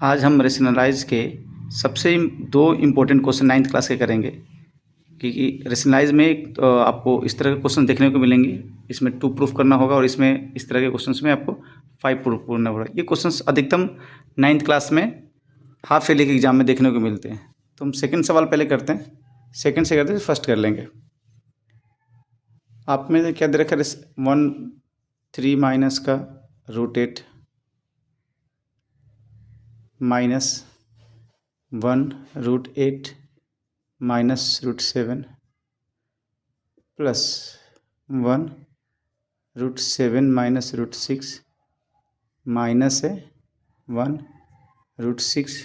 आज हम रेशनलाइज के सबसे दो इम्पोर्टेंट क्वेश्चन 9th क्लास के करेंगे। क्योंकि रेशनलाइज में आपको इस तरह के क्वेश्चन देखने को मिलेंगे। इसमें 2 प्रूफ करना होगा और इसमें इस तरह के क्वेश्चंस में आपको 5 प्रूफ करना होगा। ये क्वेश्चंस अधिकतम 9th क्लास में हाफ ईयरली के एग्जाम में देखने को मिलते हैं। तो हम सेकंड सवाल पहले करते हैं, सेकंड से करते हैं फर्स्ट कर लेंगे। आप में क्या दे रखा है, 1 3 माइनस का √8 minus 1 √8 minus √7 plus 1 √7 minus √6 minus है 1 √6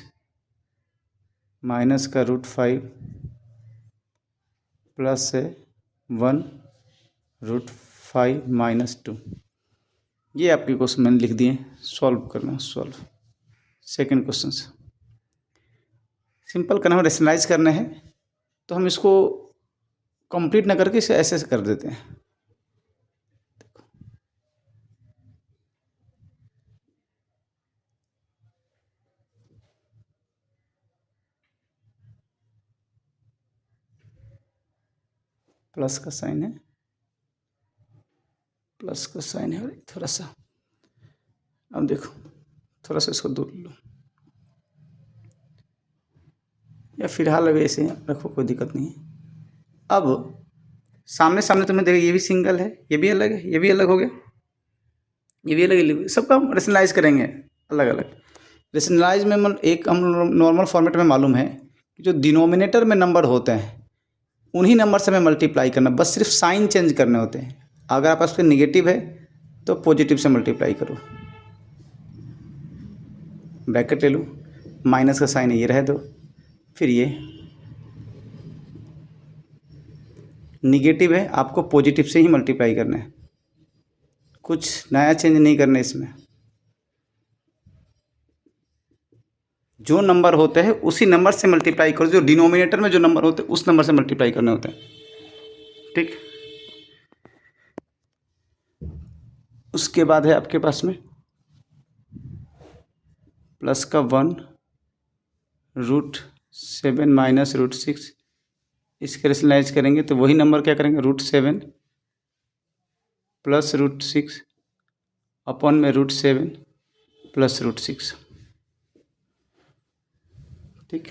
माइनस का √5 प्लस है 1 √5 माइनस 2। ये आपके क्वेश्चन मैंने लिख दिए, सॉल्व करना। सॉल्व सेकंड क्वेश्चन सिंपल करना है, रेशनलाइज करना है। तो हम इसको कंप्लीट ना करके इसे ऐसे कर देते हैं। प्लस का साइन है, प्लस का साइन है थोड़ा सा। अब देखो थोड़ा सा इसको दूर लो या फिलहाल अभी ऐसे रखो, कोई दिक्कत नहीं है। अब सामने सामने तुम्हें देखो, ये भी सिंगल है, ये भी अलग है, ये भी अलग हो गया, ये भी अलग, सबका हम रेशनलाइज करेंगे अलग अलग। रेशनलाइज में एक हम नॉर्मल फॉर्मेट में मालूम है कि जो डिनोमिनेटर में नंबर होते हैं उन्हीं नंबर से हमें मल्टीप्लाई करना, बस सिर्फ साइन चेंज करने होते हैं। अगर आप पास पे निगेटिव है तो पॉजिटिव से मल्टीप्लाई करो, ब्रैकेट ले लो, माइनस का साइन है ये रह दो, फिर ये निगेटिव है आपको पॉजिटिव से ही मल्टीप्लाई करना है, कुछ नया चेंज नहीं करना इसमें। जो नंबर होते हैं उसी नंबर से मल्टीप्लाई करो, जो डिनोमिनेटर में जो नंबर होते हैं उस नंबर से मल्टीप्लाई करने होते हैं, ठीक। उसके बाद है आपके पास में प्लस का 1 √7 माइनस √6। इसके रेशनलाइज करेंगे तो वही नंबर क्या करेंगे, √7 प्लस √6 अपॉन में √7 प्लस √6, ठीक।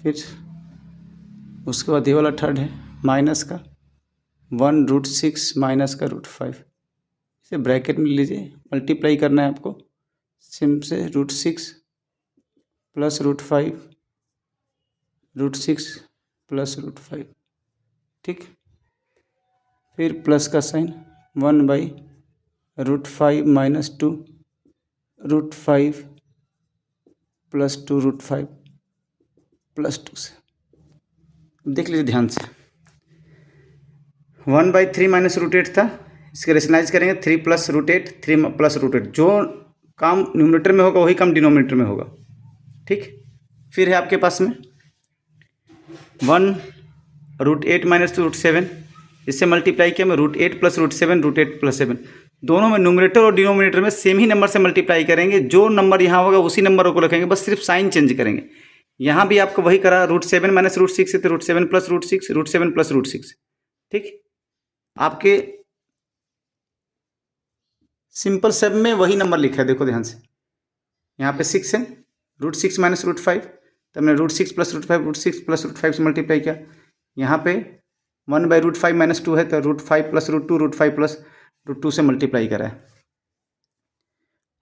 फिर उसके बाद ये वाला थर्ड है माइनस का 1 √6 माइनस का √5। इसे ब्रैकेट में लीजिए, मल्टीप्लाई करना है आपको सिम से, √6 प्लस √5 √6 प्लस √5, ठीक। फिर प्लस का साइन 1/√5 माइनस 2 √5 प्लस 2 √5 प्लस 2 से देख लीजिए ध्यान से। 1/3 माइनस √8 था, इसके रेशनलाइज करेंगे 3 प्लस √8 3 प्लस √8। जो काम न्यूमरेटर में होगा वही काम डिनोमिनेटर में होगा, ठीक। फिर है आपके पास में 1 √8 माइनस √7, इससे मल्टीप्लाई किया मैं √8 प्लस √7 √8 प्लस 7। दोनों में न्यूमरेटर और डिनोमिनेटर में सेम ही नंबर से मल्टीप्लाई करेंगे, जो नंबर यहाँ होगा उसी नंबर को रखेंगे, बस सिर्फ साइन चेंज करेंगे। यहाँ भी आपको वही करा, √7 माइनस √6 है तो √7 प्लस √6 √7 प्लस √6, ठीक। आपके सिंपल सब में वही नंबर लिखा है, देखो ध्यान से। यहाँ पे 6 है, √6 माइनस √5, तो हमने √6 प्लस √5 √6 प्लस √5 से मल्टीप्लाई किया। यहाँ पे 1/√5 माइनस 2 है तो √5 प्लस √2 √5 प्लस √2 से मल्टीप्लाई करा है।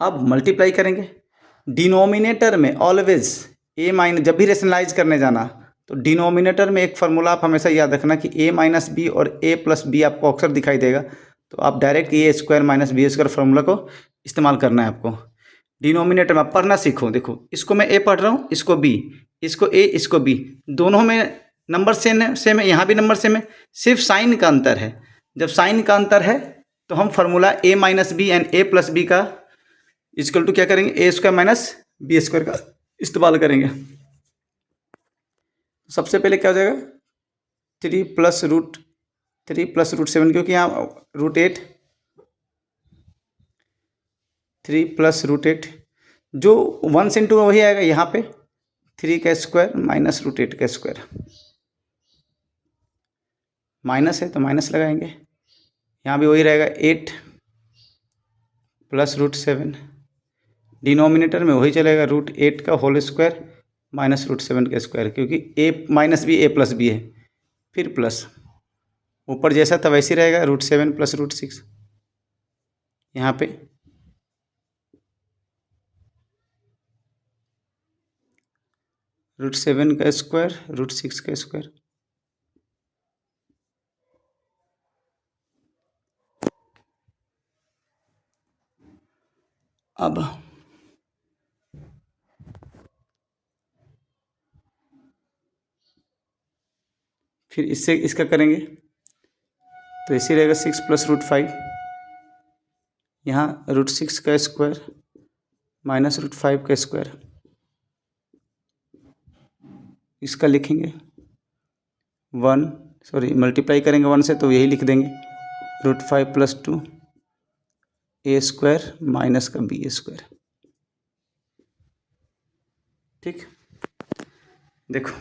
अब मल्टीप्लाई करेंगे डिनोमिनेटर में ऑलवेज a माइनस, जब भी रेशनलाइज करने जाना तो डिनोमिनेटर में एक फार्मूला आप हमेशा याद रखना कि a माइनस बी और a प्लस बी आपको अक्सर दिखाई देगा, तो आप direct a² minus b² formula को इस्तेमाल करना है आपको। डिनोमिनेटर में आप पढ़ना सीखो, देखो इसको मैं a पढ़ रहा हूँ, इसको b, इसको a इसको b, दोनों में नंबर सेम है, यहाँ भी नंबर सेम है, सिर्फ साइन का अंतर है। जब साइन का अंतर है तो हम formula a minus B and a plus B का इक्वल टू क्या करेंगे, a² माइनस b² का इस्तेमाल करेंगे। सबसे पहले क्या हो जाएगा, 3 प्लस √7, क्योंकि यहाँ √8, 3 प्लस √8 जो 1 इंटू वही आएगा यहाँ पे 3 का स्क्वायर माइनस रूट 8 का स्क्वायर, माइनस है तो माइनस लगाएंगे, यहाँ भी वही रहेगा 8 प्लस रूट 7, डिनोमिनेटर में वही चलेगा रूट 8 का होल स्क्वायर माइनस रूट 7 का स्क्वायर, क्योंकि ए minus B A plus B है, फिर प्लस ऊपर जैसा था वैसे ही रहेगा रूट 7 प्लस रूट 6, यहाँ पे रूट 7 का स्क्वायर रूट 6 का स्क्वायर। अब फिर इससे इसका करेंगे तो ऐसे रहेगा 6 प्लस रूट 5, यहाँ रूट 6 का स्क्वायर माइनस रूट 5 का स्क्वायर, इसका लिखेंगे 1 सॉरी मल्टीप्लाई करेंगे 1 से तो यही लिख देंगे रूट 5 प्लस 2 ए स्क्वायर माइनस का बी स्क्वायर। ठीक, देखो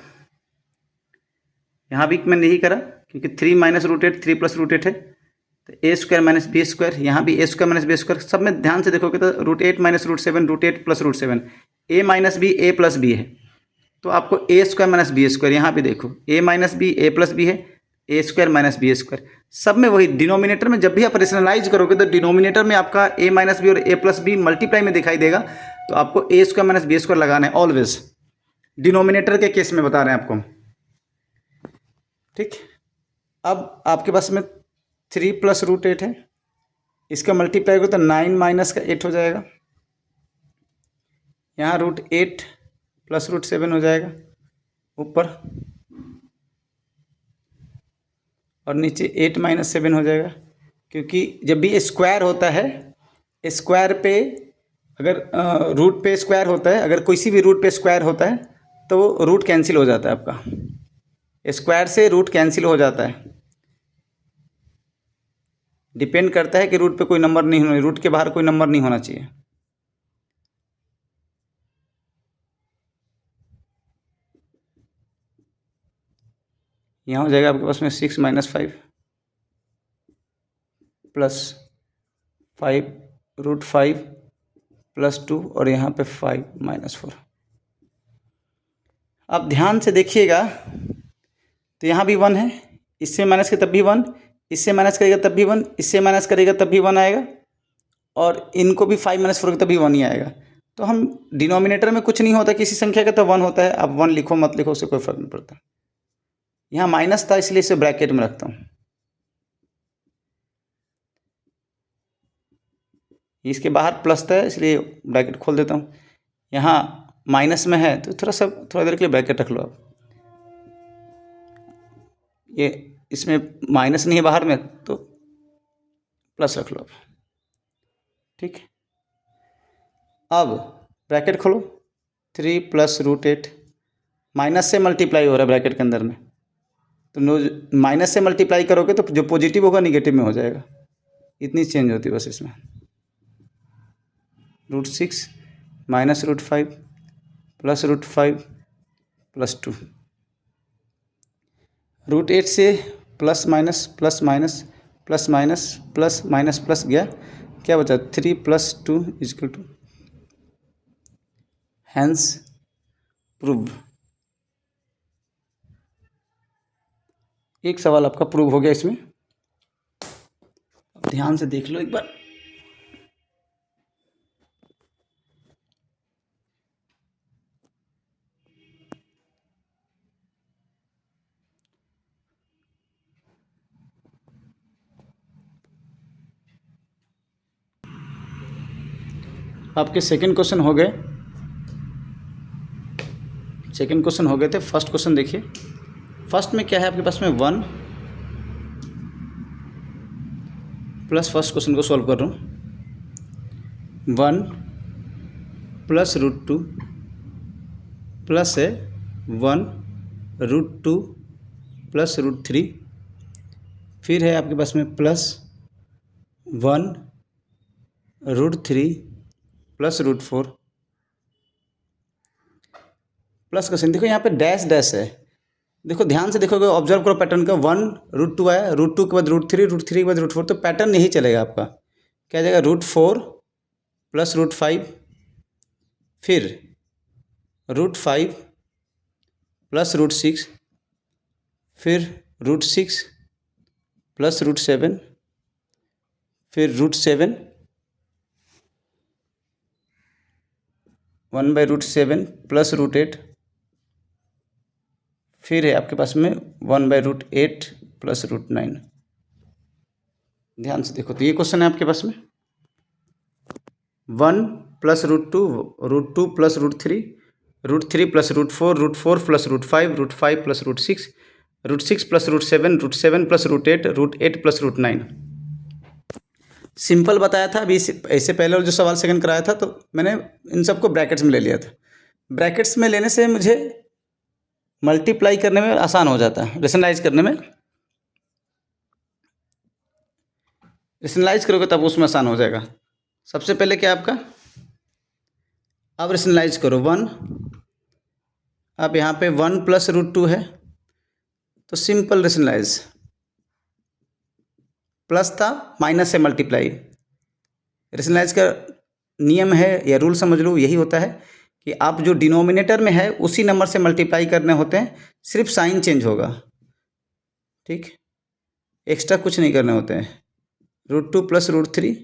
यहाँ भी मैंने यही करा, क्योंकि 3 माइनस रूट 8 3 प्लस रूट 8 है, तो A square minus B square, यहाँ भी A square minus B square, सब में ध्यान से देखोगे तो root 8 minus root 7 root 8 plus root 7, A minus B A plus B है, तो आपको A square minus B square, यहाँ भी देखो A minus B A plus B है, A square minus B square, सब में वही। डिनोमिनेटर में जब भी आप रेशनलाइज करोगे तो डिनोमिनेटर में आपका ए माइनस बी और ए प्लस बी मल्टीप्लाई में दिखाई देगा, तो आपको A square minus B square लगाना है ऑलवेज, डिनोमिनेटर के केस में बता रहे हैं आपको। ठीक, अब आपके पास में 3 प्लस रूट 8 है, इसका मल्टीप्लाई करो तो 9 माइनस का 8 हो जाएगा, यहाँ रूट 8 प्लस रूट 7 हो जाएगा ऊपर, और नीचे 8 माइनस 7 हो जाएगा, क्योंकि जब भी स्क्वायर होता है, स्क्वायर पे अगर रूट पे स्क्वायर होता है, अगर किसी भी रूट पे स्क्वायर होता है तो रूट कैंसिल हो जाता है, आपका स्क्वायर से रूट कैंसिल हो जाता है। डिपेंड करता है कि रूट पे कोई नंबर नहीं होना, रूट के बाहर कोई नंबर नहीं होना चाहिए। यहाँ हो जाएगा आपके पास में 6 माइनस 5 प्लस 5 रूट 5 प्लस 2 और यहाँ पे 5 माइनस 4। अब ध्यान से देखिएगा तो यहाँ भी 1 है, इससे माइनस के तब भी 1, इससे माइनस करेगा तब भी 1, इससे माइनस करेगा तब भी 1 आएगा, और इनको भी 5 माइनस 4 के तब भी 1 ही आएगा। तो हम डिनोमिनेटर में कुछ नहीं होता किसी संख्या का तो 1 होता है, अब 1 लिखो मत लिखो उससे कोई फर्क नहीं पड़ता। यहाँ माइनस था इसलिए इसे ब्रैकेट में रखता हूँ, इसके बाहर प्लस था इसलिए ब्रैकेट खोल देता हूँ। यहाँ माइनस में है तो थोड़ा देर के लिए ब्रैकेट रख लो आप, ये इसमें माइनस नहीं है बाहर में तो प्लस रख लो आप। ठीक, अब ब्रैकेट खोलो, 3 प्लस रूट 8 माइनस से मल्टीप्लाई हो रहा है ब्रैकेट के अंदर में, तो माइनस से मल्टीप्लाई करोगे तो जो पॉजिटिव होगा निगेटिव में हो जाएगा, इतनी चेंज होती है बस इसमें। Root 6 minus root 5 plus root 5 plus 2, root 8 से plus minus plus minus plus minus plus minus plus गया, क्या बचा 3 plus 2 equal to, hence prove. एक सवाल आपका प्रूव हो गया इसमें, ध्यान से देख लो एक बार। आपके सेकंड क्वेश्चन हो गए, सेकंड क्वेश्चन हो गए थे। फर्स्ट क्वेश्चन देखिए, फर्स्ट में क्या है आपके पास में 1 प्लस, फर्स्ट क्वेश्चन को सॉल्व कर रहा हूँ, 1 प्लस रूट 2 प्लस है 1 रूट 2 प्लस रूट 3, फिर है आपके पास में plus 1 root 3 plus root 4, plus का साइन, देखो यहाँ पे डैश डैश है, देखो ध्यान से देखोगे, ऑब्जर्व करो पैटर्न का, 1√2 आया, √2 के बाद √3, √3 के बाद √4, तो पैटर्न यही चलेगा आपका, क्या जाएगा, √4 प्लस √5, फिर √5 प्लस √6, फिर √6 प्लस √7, फिर √7, 1/√7 प्लस √8, फिर है आपके पास में 1/√8 प्लस √9। ध्यान से देखो, तो ये क्वेश्चन है आपके पास में 1 plus √2, √2 plus √3, √3 plus √4, √4 plus √5, √5 plus √6, √6 plus √7, √7 plus √8, √8 plus √9। Simple बताया था अभी, ऐसे पहले जो सवाल सेकंड कराया था तो मैंने इन सबको ब्रैकेट्स में ले लिया था। ब्रैकेट्स में लेने से मुझे मल्टीप्लाई करने में आसान हो जाता है, रेशनलाइज करने में, रेशनलाइज करोगे तब उसमें आसान हो जाएगा। सबसे पहले क्या आपका, अब रेशनलाइज करो 1, अब यहाँ पे 1 प्लस √2 है, तो सिंपल रेशनलाइज, प्लस था माइनस से मल्टीप्लाई। रेशनलाइज का नियम है या रूल समझ लो, यही होता है कि आप जो डिनोमिनेटर में है उसी नंबर से मल्टीप्लाई करने होते हैं, सिर्फ साइन चेंज होगा, ठीक, एक्स्ट्रा कुछ नहीं करने होते हैं। √2 प्लस √3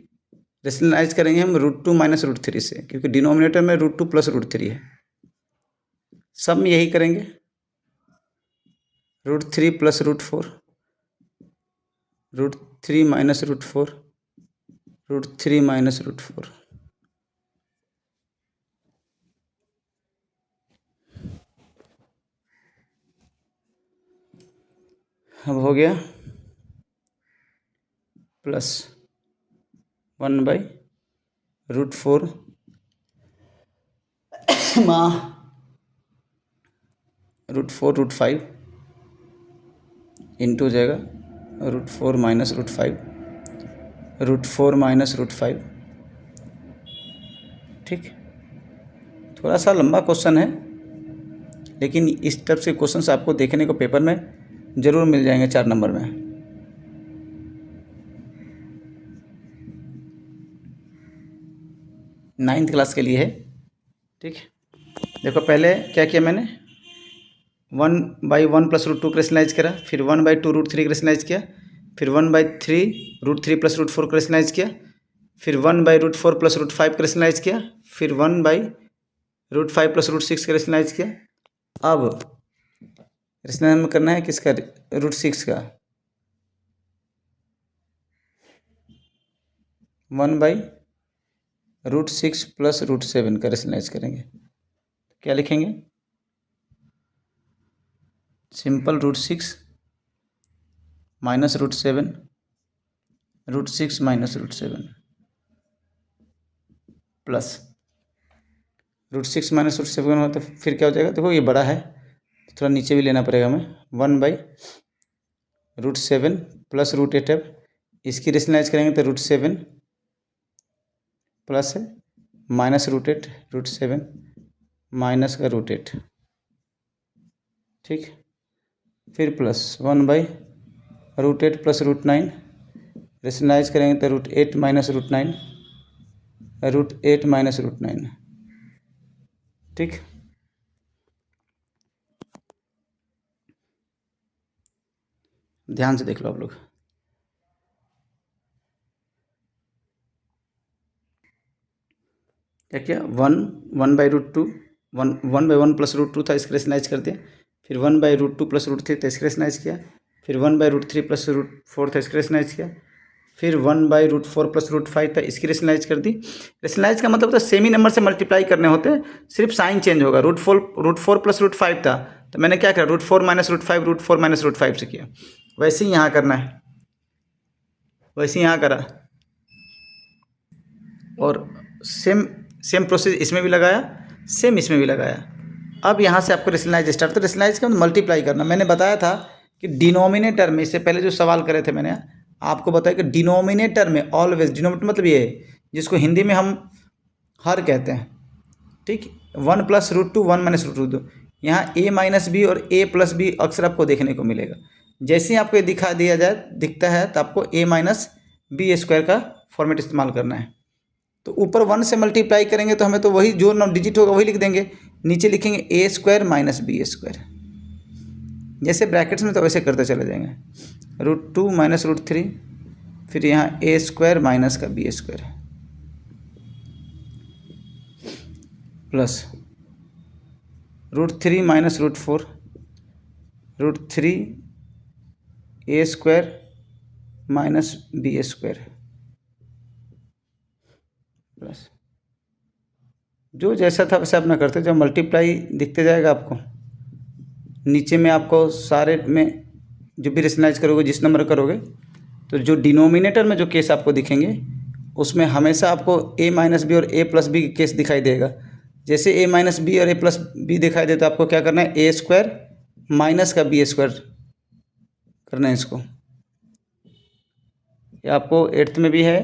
रेशनलाइज करेंगे हम √2 माइनस √3 से, क्योंकि डिनोमिनेटर में √2 प्लस √3 है। सब में यही करेंगे, √3 प्लस √4, √3 माइनस √4, √3 माइनस √4। अब हो गया प्लस 1/√4 माँ √4 √5 इंटू जाएगा √4 माइनस √5, √4 माइनस √5, ठीक। थोड़ा सा लंबा क्वेश्चन है, लेकिन इस तरफ से क्वेश्चंस आपको देखने को पेपर में ज़रूर मिल जाएंगे 4 नंबर में। 9th क्लास के लिए है, ठीक। देखो पहले क्या किया मैंने, 1/1 प्लस √2 को रेशनलाइज करा, फिर 1/2 √3 को रेशनलाइज किया, फिर 1/3 √3 प्लस √4 को रेशनलाइज किया, फिर 1/√4 प्लस √5 को रेशनलाइज किया, फिर 1/√5 प्लस √6 को रेशनलाइज किया। अब रेशनलाइज करना है किसका, √6 का, 1/√6 प्लस √7 का रेशनलाइज करेंगे, क्या लिखेंगे, simple √6 minus √7, √6 minus √7 plus √6 minus √7 हो तो फिर क्या हो जाएगा, देखो ये बड़ा है थोड़ा नीचे भी लेना पड़ेगा हमें, 1/√7 प्लस √8 है, इसकी रेशनलाइज करेंगे तो √7 प्लस है माइनस √8, √7 माइनस का √8, ठीक, फिर प्लस 1/√8 प्लस √9, रेशनलाइज करेंगे तो √8 माइनस √9, √8 माइनस √9, ठीक। ध्यान से देख लो आप लोग, क्या किया, 1/√2, 1/1 प्लस √2 था, इसका रेशनलाइज कर दिया, फिर 1/√2 प्लस √3 था, इसका रेशनलाइज किया, फिर 1/√3 प्लस √4 था, इसका रेशनलाइज किया, फिर 1/√4 प्लस √5 था, इसकी रेशनलाइज कर दी। रेशनलाइज का मतलब होता है सेमी नंबर से मल्टीप्लाई करने होते हैं, सिर्फ साइन चेंज होगा। √4 प्लस √5 था तो मैंने क्या करा, √4 माइनस √5, √4 माइनस √5 से किया। वैसे ही यहाँ करना है, वैसे ही यहाँ करा, और सेम प्रोसेस इसमें भी लगाया, सेम इसमें भी लगाया। अब यहाँ से आपको रेशनलाइज स्टार्ट, तो रेशनलाइज का मल्टीप्लाई करना। मैंने बताया था कि डिनोमिनेटर में, इससे पहले जो सवाल करे थे मैंने आपको बताया कि डिनोमिनेटर में ऑलवेज, डिनोमिनेटर मतलब ये जिसको हिंदी में हम हर कहते हैं, ठीक, 1 प्लस √2, 1 माइनस √2, यहाँ a माइनस बी और a प्लस बी अक्सर आपको देखने को मिलेगा। जैसे ही आपको ये दिखा दिया जाए दिखता है तो आपको a माइनस बी स्क्वायर का फॉर्मेट इस्तेमाल करना है। तो ऊपर 1 से मल्टीप्लाई करेंगे तो हमें तो वही जो डिजिट होगा वही लिख देंगे, नीचे लिखेंगे a square minus B square. जैसे ब्रैकेट्स में तो वैसे करते चले जाएंगे, √2 माइनस √3, फिर यहाँ a स्क्वायर माइनस का B square plus √3 minus √4, √3 a square minus B square plus जो जैसा था वैसे अपना करते, जब मल्टीप्लाई दिखते जाएगा आपको नीचे में, आपको सारे में जो भी रेशनलाइज करोगे जिस नंबर करोगे तो जो डिनोमिनेटर में जो केस आपको दिखेंगे उसमें हमेशा आपको a माइनस बी और a प्लस बी केस दिखाई देगा। जैसे a माइनस बी और a प्लस बी दिखाई दे तो आपको क्या करना है, a स्क्वायर माइनस का बी स्क्वायर करना है इसको। ये आपको 8th में भी है,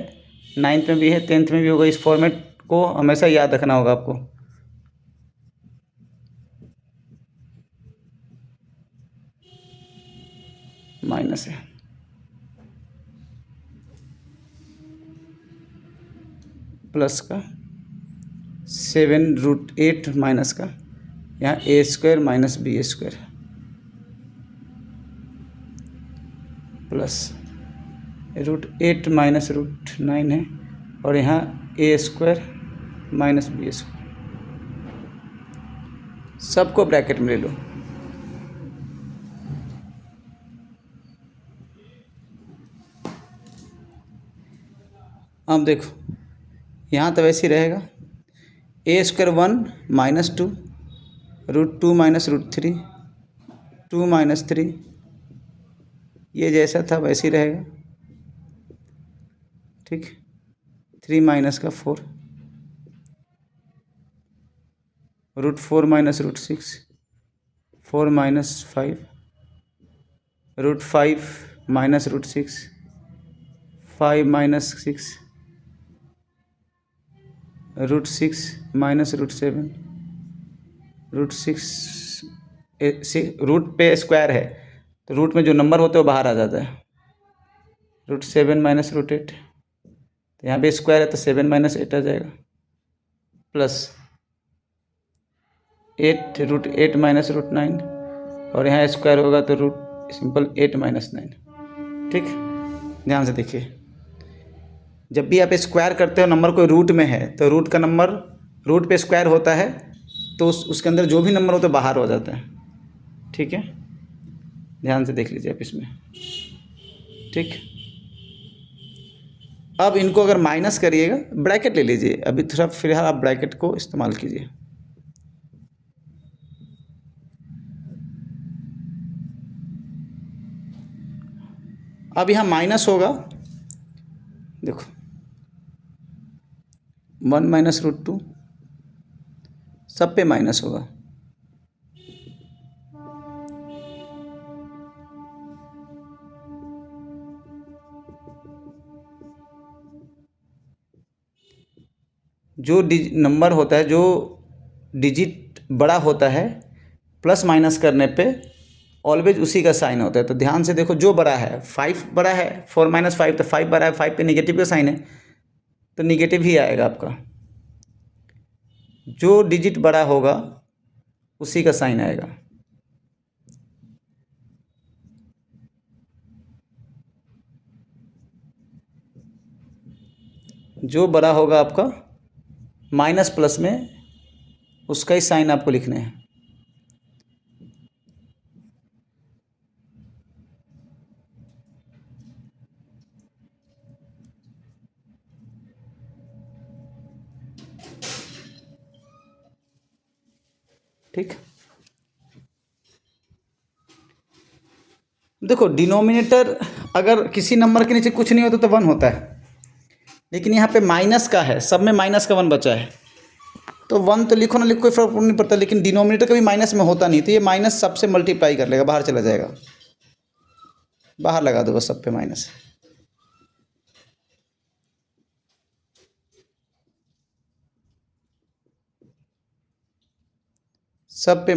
9th में भी है, 10th में भी होगा। इस फॉर्मेट को हमेशा याद रखना होगा आपको। माइनस है प्लस का 7√8 माइनस का यहाँ a square minus B square plus √8 minus √9 है और यहाँ a square minus B square, सबको ब्रैकेट में ले लो। अब देखो यहाँ तो वैसे ही रहेगा, a square 1 minus 2, √2 minus √3, 2 minus 3, ये जैसा था वैसे ही रहेगा। ठीक, 3 माइनस का 4, √4 minus √6, 4 minus 5, √5 minus √6, 5 minus 6, √6 minus √7, √6 root पे स्क्वायर है तो रूट में जो नंबर होते हैं वो बाहर आ जाता है। √7 माइनस √8, तो यहाँ पे स्क्वायर है तो 7 माइनस 8 आ जाएगा प्लस 8 √8 माइनस √9 और यहाँ स्क्वायर होगा तो रूट सिंपल 8 माइनस 9। ठीक, ध्यान से देखिए, जब भी आप स्क्वायर करते हो नंबर कोई रूट में है तो रूट का नंबर रूट पे स्क्वायर होता है तो उसके अंदर जो भी नंबर होता है बाहर हो जाता है। ठीक है, ध्यान से देख लीजिए आप इसमें। ठीक, अब इनको अगर माइनस करिएगा ब्रैकेट ले लीजिए, अभी थोड़ा फिलहाल आप ब्रैकेट को इस्तेमाल कीजिए। अब यहाँ माइनस होगा, देखो 1 माइनस √2, सब पे माइनस होगा। जो नंबर होता है, जो डिजिट बड़ा होता है, प्लस माइनस करने पे ऑलवेज उसी का साइन होता है। तो ध्यान से देखो, जो बड़ा है 5 बड़ा है, 4 माइनस 5 तो 5 बड़ा है, 5 पे निगेटिव का साइन है तो निगेटिव ही आएगा आपका। जो डिजिट बड़ा होगा उसी का साइन आएगा। जो बड़ा होगा आपका माइनस प्लस में उसका ही साइन आपको लिखना है। ठीक, देखो डिनोमिनेटर अगर किसी नंबर के नीचे कुछ नहीं होता तो 1 होता है, लेकिन यहाँ पे माइनस का है, सब में माइनस का 1 बचा है तो 1 तो लिखो ना लिखो कोई फर्क नहीं पड़ता, लेकिन डिनोमिनेटर कभी माइनस में होता नहीं तो ये माइनस सबसे मल्टीप्लाई कर लेगा, बाहर चला जाएगा। बाहर लगा दो बस सब पे माइनस। सब पे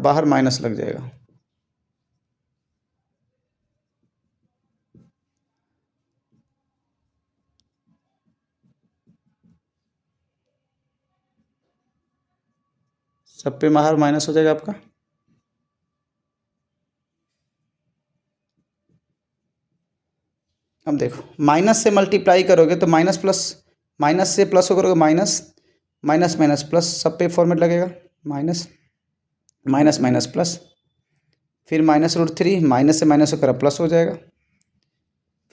बाहर माइनस लग जाएगा। सब पे बाहर माइनस हो जाएगा आपका। अब देखो माइनस से मल्टीप्लाई करोगे तो माइनस प्लस, माइनस से प्लस हो करोगे माइनस, माइनस माइनस प्लस, सब पे फॉर्मेट लगेगा माइनस माइनस माइनस प्लस, फिर -√3, माइनस से माइनस होकर प्लस हो जाएगा,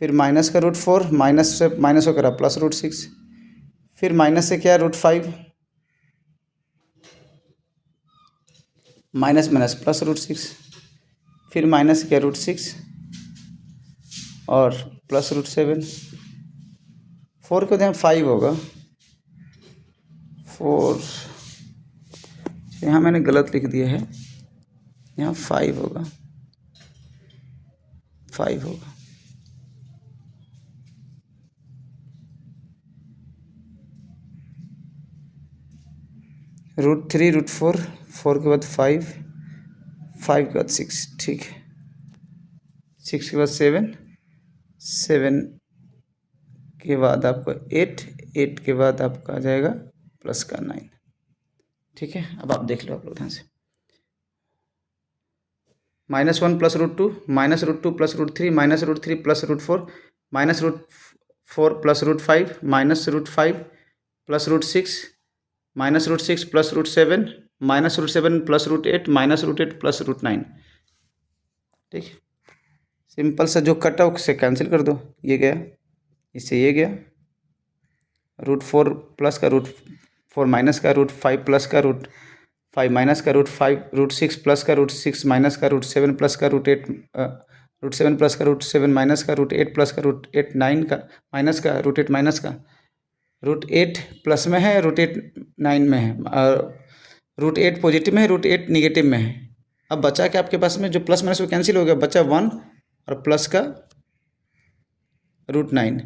फिर माइनस का √4, माइनस से माइनस होकर प्लस √6, फिर माइनस से क्या √5, माइनस माइनस प्लस √6, फिर माइनस क्या √6 और प्लस √7, 4 को ध्यान 5 होगा, 4 यहाँ मैंने गलत लिख दिया है, यहाँ 5 होगा, 5 होगा। √3, √4, 4 के बाद 5, 5 के बाद 6, ठीक है, 6 के बाद 7, 7 के बाद आपका 8, 8 के बाद आपका आ जाएगा प्लस का 9, ठीक है। अब आप देख लो आप लोग ध्यान से, -1 plus √2, -√2 plus √3, -√3 plus √4, -√4 plus √5, -√5 plus √6, -√6 plus √7, -√7 plus √8, -√8 plus √9, ठीक है। सिंपल सा जो कटा उससे कैंसिल कर दो, ये गया, इससे ये गया, √4 प्लस का √4 माइनस का √5 प्लस का √5 माइनस का √5, √6 प्लस का √6 माइनस का √7 प्लस का √8, √7 प्लस का √7 माइनस का √8 प्लस का √8, 9 का माइनस का √8 माइनस का √8 प्लस में है, √8 9 में है, √8 पॉजिटिव में है, √8 निगेटिव में है। अब बचा क्या आपके पास में, जो प्लस माइनस वो कैंसिल हो गया, बचा 1 और प्लस का √9,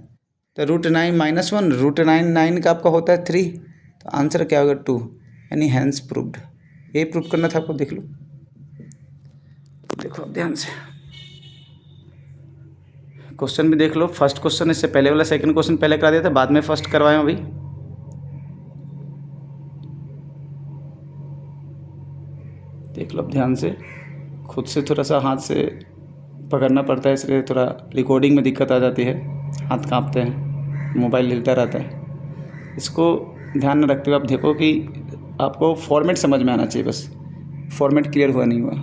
तो √9 माइनस 1, √9 9 का आपका होता है 3, तो आंसर क्या होगा 2, यानी हैंस प्रूव्ड। ये प्रूव करना था आपको, देख लो, देखो ध्यान से क्वेश्चन भी देख लो। फर्स्ट क्वेश्चन इससे पहले वाला सेकंड क्वेश्चन पहले करा दिया था, बाद में फर्स्ट करवाएं अभी। देख लो ध्यान से, खुद से थोड़ा सा हाथ से पकड़ना पड़ता है, इसलिए थोड़ा रिकॉर्डिंग में दिक्कत आ जाती है, हाथ कांपते हैं, मोबाइल हिलता रहता है। इसको ध्यान में रखते हुए आप देखो कि आपको फॉर्मेट समझ में आना चाहिए, बस फॉर्मेट क्लियर हुआ नहीं हुआ।